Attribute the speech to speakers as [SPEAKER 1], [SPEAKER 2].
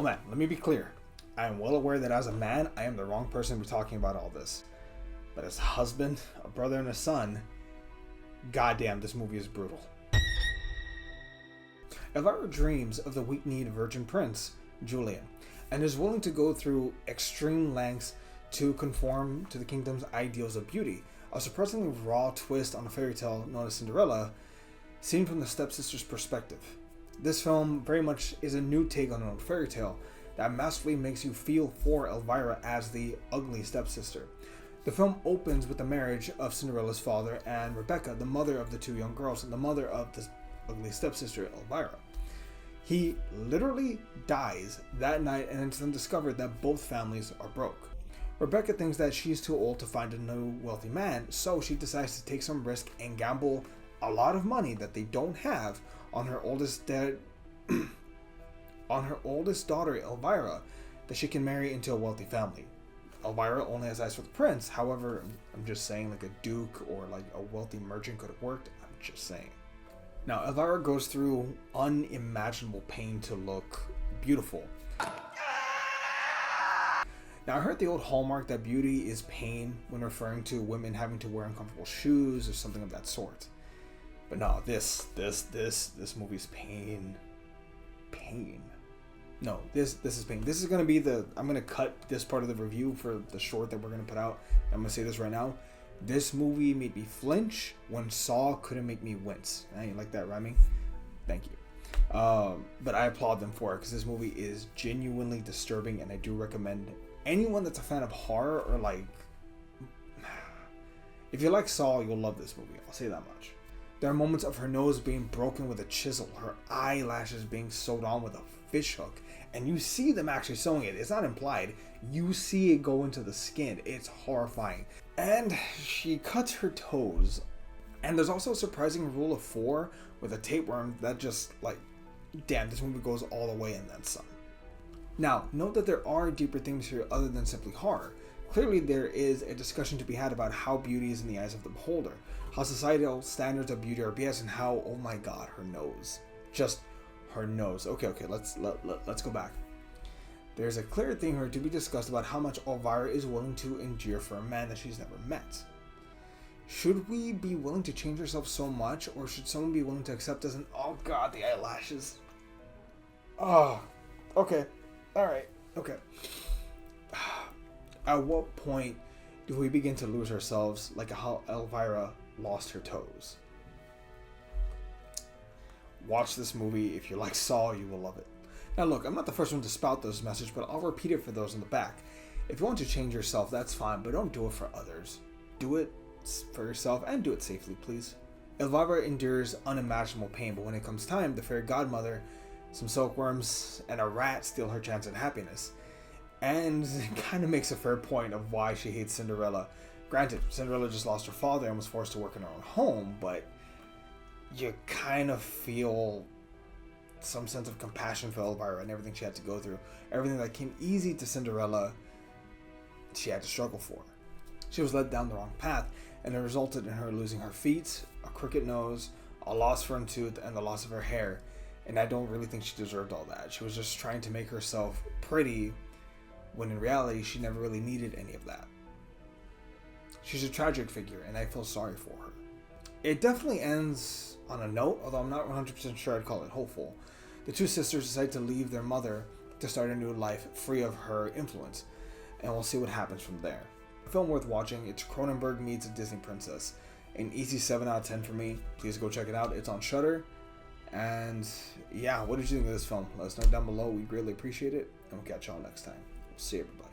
[SPEAKER 1] Oh man, let me be clear. I am well aware that as a man, I am the wrong person to be talking about all this. But as a husband, a brother, and a son, goddamn, this movie is brutal. Elvira dreams of the weak-kneed virgin prince, Julian, and is willing to go through extreme lengths to conform to the kingdom's ideals of beauty, a surprisingly raw twist on a fairy tale known as Cinderella, seen from the stepsister's perspective. This film very much is a new take on an old fairy tale that masterfully makes you feel for Elvira as the ugly stepsister. The film opens with the marriage of Cinderella's father and Rebecca, the mother of the two young girls and the mother of the ugly stepsister, Elvira. He literally dies that night, and it's then discovered that both families are broke. Rebecca thinks that she's too old to find a new wealthy man, so she decides to take some risk and gamble a lot of money that they don't have on her oldest daughter, Elvira, that she can marry into a wealthy family. Elvira only has eyes for the prince. However, I'm just saying, like a duke or like a wealthy merchant could have worked. I'm just saying. Now, Elvira goes through unimaginable pain to look beautiful. Now, I heard the old hallmark that beauty is pain when referring to women having to wear uncomfortable shoes or something of that sort. But no, this movie's pain. No, this is pain. This is gonna be I'm gonna cut this part of the review for the short that we're gonna put out. I'm gonna say this right now. This movie made me flinch when Saw couldn't make me wince. You like that rhyming? Thank you. But I applaud them for it because this movie is genuinely disturbing, and I do recommend anyone that's a fan of horror or like, if you like Saw, you'll love this movie. I'll say that much. There are moments of her nose being broken with a chisel, her eyelashes being sewed on with a fish hook, and you see them actually sewing it. It's not implied. You see it go into the skin. It's horrifying. And she cuts her toes. And there's also a surprising rule of 4 with a tapeworm that just like, damn, this movie goes all the way and then some. Now, note that there are deeper themes here other than simply horror. Clearly, there is a discussion to be had about how beauty is in the eyes of the beholder, how societal standards of beauty are BS, and how, oh my god, her nose. Just her nose. Okay, let's go back. There's a clear theme here to be discussed about how much Elvira is willing to endure for a man that she's never met. Should we be willing to change ourselves so much, or should someone be willing to accept us and, oh god, the eyelashes. Oh, okay. Alright, okay. At what point do we begin to lose ourselves like how Elvira lost her toes? Watch this movie. If you like Saw, you will love it. Now look, I'm not the first one to spout this message, but I'll repeat it for those in the back. If you want to change yourself, that's fine, but don't do it for others. Do it for yourself and do it safely, please. Elvira endures unimaginable pain, but when it comes time, the fairy godmother, some silkworms, and a rat steal her chance at happiness. And it kind of makes a fair point of why she hates Cinderella. Granted, Cinderella just lost her father and was forced to work in her own home, but you kind of feel some sense of compassion for Elvira and everything she had to go through. Everything that came easy to Cinderella, she had to struggle for. She was led down the wrong path, and it resulted in her losing her feet, a crooked nose, a lost front tooth, and the loss of her hair. And I don't really think she deserved all that. She was just trying to make herself pretty, when in reality, she never really needed any of that. She's a tragic figure, and I feel sorry for her. It definitely ends on a note, although I'm not 100% sure I'd call it hopeful. The two sisters decide to leave their mother to start a new life free of her influence, and we'll see what happens from there. A film worth watching. It's Cronenberg meets a Disney princess. An easy 7 out of 10 for me. Please go check it out. It's on Shudder. And yeah, what did you think of this film? Let us know down below. We greatly appreciate it, and we'll catch y'all next time. We'll see everybody.